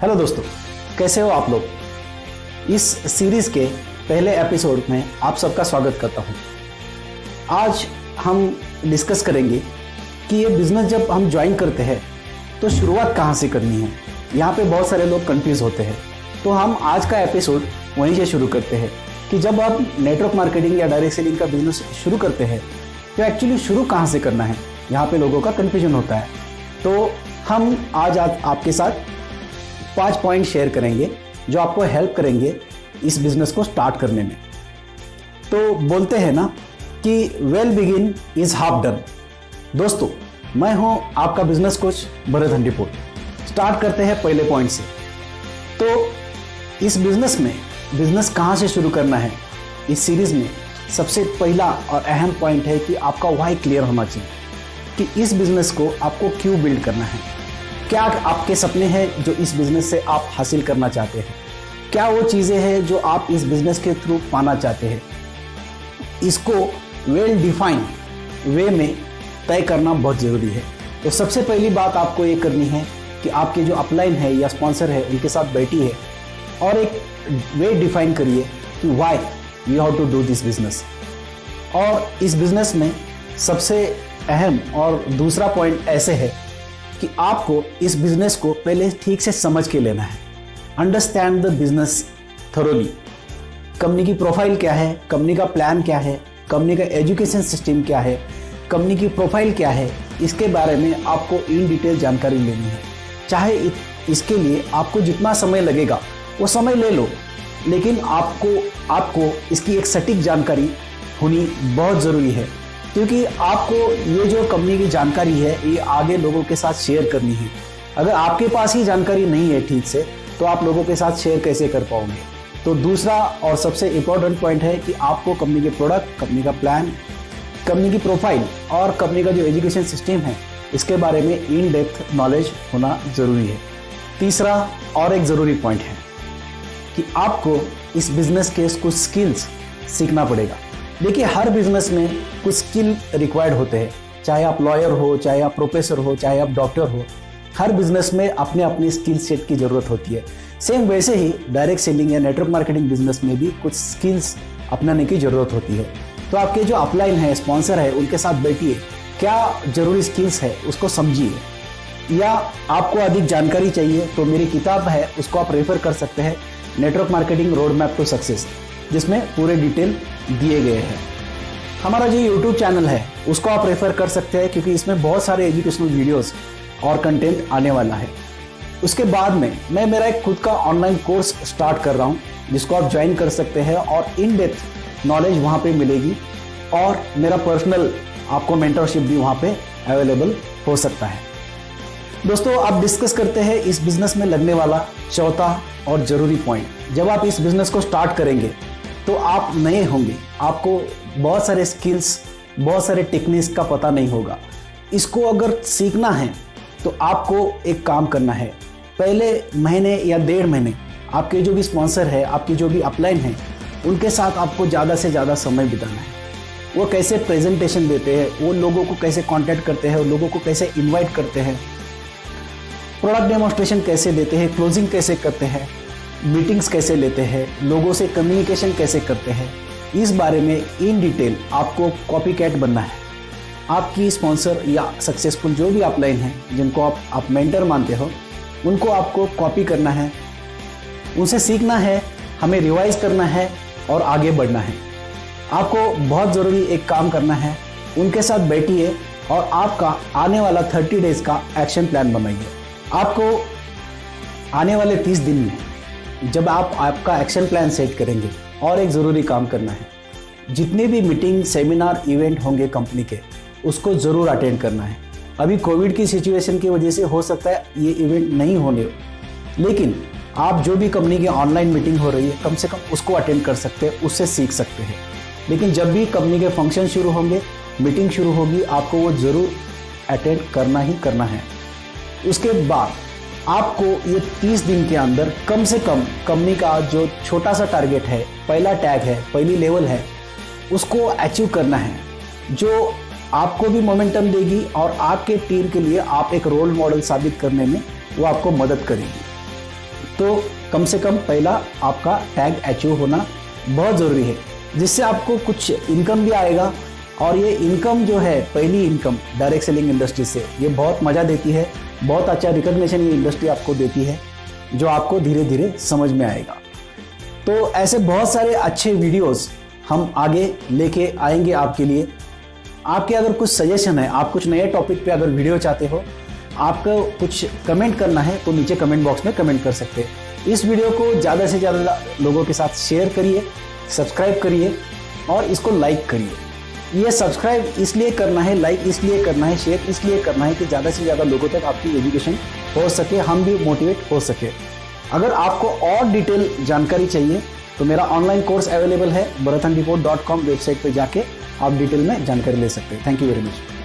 Hello दोस्तों, कैसे हो आप लोग। इस सीरीज के पहले एपिसोड में आप सबका स्वागत करता हूं। आज हम डिस्कस करेंगे कि ये बिजनेस जब हम ज्वाइन करते हैं तो शुरुआत कहां से करनी है। यहाँ पे बहुत सारे लोग कंफ्यूज होते हैं, तो हम आज का एपिसोड वहीं से शुरू करते हैं कि जब आप नेटवर्क मार्केटिंग या डायरेक्ट सेलिंग का बिजनेस शुरू करते हैं तो एक्चुअली शुरू कहां से करना है। यहाँ पे लोगों का कन्फ्यूजन होता है। तो हम आज आपके साथ 5 पॉइंट शेयर करेंगे जो आपको हेल्प करेंगे इस बिजनेस को स्टार्ट करने में। तो बोलते हैं ना कि well begin is half done. दोस्तों, मैं हूं आपका बिजनेस कोच भरत हंडीपोल। स्टार्ट करते हैं पहले पॉइंट से। तो इस बिजनेस में बिजनेस कहां से शुरू करना है, इस सीरीज में सबसे पहला और अहम पॉइंट है कि आपका वाई क्लियर होना चाहिए कि इस बिजनेस को आपको क्यों बिल्ड करना है। क्या आपके सपने हैं जो इस बिजनेस से आप हासिल करना चाहते हैं, क्या वो चीज़ें हैं जो आप इस बिजनेस के थ्रू पाना चाहते हैं। इसको वेल डिफाइंड वे में तय करना बहुत ज़रूरी है। तो सबसे पहली बात आपको ये करनी है कि आपके जो अपलाइन है या स्पॉन्सर है उनके साथ बैठिए और एक वे डिफाइन करिए कि why you have to do this business. और इस बिजनेस में सबसे अहम और दूसरा पॉइंट ऐसे है कि आपको इस बिजनेस को पहले ठीक से समझ के लेना है। Understand the business thoroughly. Company की प्रोफाइल क्या है, कंपनी का प्लान क्या है, कंपनी का एजुकेशन सिस्टम क्या है, कंपनी की प्रोफाइल क्या है, इसके बारे में आपको इन डिटेल जानकारी लेनी है। चाहे इसके लिए आपको जितना समय लगेगा वो समय ले लो, लेकिन आपको इसकी एक सटीक जानकारी होनी बहुत ज़रूरी है, क्योंकि आपको ये जो कंपनी की जानकारी है ये आगे लोगों के साथ शेयर करनी है। अगर आपके पास ही जानकारी नहीं है ठीक से तो आप लोगों के साथ शेयर कैसे कर पाओगे। तो दूसरा और सबसे इम्पोर्टेंट पॉइंट है कि आपको कंपनी के प्रोडक्ट, कंपनी का प्लान, कंपनी की प्रोफाइल और कंपनी का जो एजुकेशन सिस्टम है इसके बारे में इन डेप्थ नॉलेज होना ज़रूरी है। तीसरा और एक ज़रूरी पॉइंट है कि आपको इस बिज़नेस के कुछ स्किल्स सीखना पड़ेगा। देखिए, हर बिजनेस में कुछ स्किल रिक्वायर्ड होते हैं, चाहे आप लॉयर हो, चाहे आप प्रोफेसर हो, चाहे आप डॉक्टर हो। हर बिजनेस में अपने अपनी स्किल सेट की ज़रूरत होती है। सेम वैसे ही डायरेक्ट सेलिंग या नेटवर्क मार्केटिंग बिजनेस में भी कुछ स्किल्स अपनाने की ज़रूरत होती है। तो आपके जो अपलाइन है, स्पॉन्सर है, उनके साथ बैठिए, क्या ज़रूरी स्किल्स है उसको समझिए। या आपको अधिक जानकारी चाहिए तो मेरी किताब है, उसको आप रेफर कर सकते हैं, network marketing road map to success, जिसमें पूरे डिटेल दिए गए हैं। हमारा जो यूट्यूब चैनल है उसको आप रेफर कर सकते हैं, क्योंकि इसमें बहुत सारे एजुकेशनल वीडियोस और कंटेंट आने वाला है। उसके बाद में मैं मेरा एक खुद का ऑनलाइन कोर्स स्टार्ट कर रहा हूं, जिसको आप ज्वाइन कर सकते हैं और इन डेप्थ नॉलेज वहां पे मिलेगी और मेरा पर्सनल आपको मेंटरशिप भी वहां पे अवेलेबल हो सकता है। दोस्तों, अब डिस्कस करते हैं इस बिजनेस में लगने वाला चौथा और ज़रूरी पॉइंट। जब आप इस बिजनेस को स्टार्ट करेंगे तो आप नए होंगे, आपको बहुत सारे स्किल्स, बहुत सारे टेक्निक्स का पता नहीं होगा। इसको अगर सीखना है तो आपको एक काम करना है, पहले महीने या 1.5 महीने आपके जो भी स्पॉन्सर है, आपकी जो भी अपलाइन है, उनके साथ आपको ज़्यादा से ज़्यादा समय बिताना है। वो कैसे प्रेजेंटेशन देते हैं, वो लोगों को कैसे कॉन्टैक्ट करते हैं, लोगों को कैसे इन्वाइट करते हैं, प्रोडक्ट डेमोन्स्ट्रेशन कैसे देते हैं, क्लोजिंग कैसे करते हैं, मीटिंग्स कैसे लेते हैं, लोगों से कम्युनिकेशन कैसे करते हैं, इस बारे में इन डिटेल आपको कॉपी कैट बनना है। आपकी स्पॉन्सर या सक्सेसफुल जो भी अपलाइन है, जिनको आप मेंटर मानते हो, उनको आपको कॉपी करना है, उनसे सीखना है, हमें रिवाइज करना है और आगे बढ़ना है। आपको बहुत ज़रूरी एक काम करना है, उनके साथ बैठिए और आपका आने वाला 30 डेज़ का एक्शन प्लान बनाइए। आपको आने वाले 30 दिन में जब आप आपका एक्शन प्लान सेट करेंगे, और एक ज़रूरी काम करना है, जितने भी मीटिंग, सेमिनार, इवेंट होंगे कंपनी के, उसको ज़रूर अटेंड करना है। अभी कोविड की सिचुएशन की वजह से हो सकता है ये इवेंट नहीं होने, लेकिन आप जो भी कंपनी की ऑनलाइन मीटिंग हो रही है कम से कम उसको अटेंड कर सकते हैं, उससे सीख सकते हैं। लेकिन जब भी कंपनी के फंक्शन शुरू होंगे, मीटिंग शुरू होगी, आपको वो ज़रूर अटेंड करना ही करना है। उसके बाद आपको ये 30 दिन के अंदर कम से कम कंपनी का जो छोटा सा टारगेट है, पहला टैग है, पहली लेवल है, उसको अचीव करना है, जो आपको भी मोमेंटम देगी और आपके टीम के लिए आप एक रोल मॉडल साबित करने में वो आपको मदद करेगी। तो कम से कम पहला आपका टैग अचीव होना बहुत ज़रूरी है, जिससे आपको कुछ इनकम भी आएगा। और ये इनकम जो है, पहली इनकम डायरेक्ट सेलिंग इंडस्ट्री से, ये बहुत मज़ा देती है, बहुत अच्छा रिकॉग्निशन ये इंडस्ट्री आपको देती है, जो आपको धीरे धीरे समझ में आएगा। तो ऐसे बहुत सारे अच्छे वीडियोस हम आगे लेके आएंगे आपके लिए। आपके अगर कुछ सजेशन है, आप कुछ नए टॉपिक पे अगर वीडियो चाहते हो, आपको कुछ कमेंट करना है तो नीचे कमेंट बॉक्स में कमेंट कर सकते हैं। इस वीडियो को ज़्यादा से ज़्यादा लोगों के साथ शेयर करिए, सब्सक्राइब करिए और इसको लाइक करिए। ये सब्सक्राइब इसलिए करना है, लाइक इसलिए करना है, शेयर इसलिए करना है कि ज़्यादा से ज़्यादा लोगों तक आपकी एजुकेशन हो सके, हम भी मोटिवेट हो सके। अगर आपको और डिटेल जानकारी चाहिए तो मेरा ऑनलाइन कोर्स अवेलेबल है, bharathandiport.com वेबसाइट पे जाके आप डिटेल में जानकारी ले सकते हैं। Thank you very much.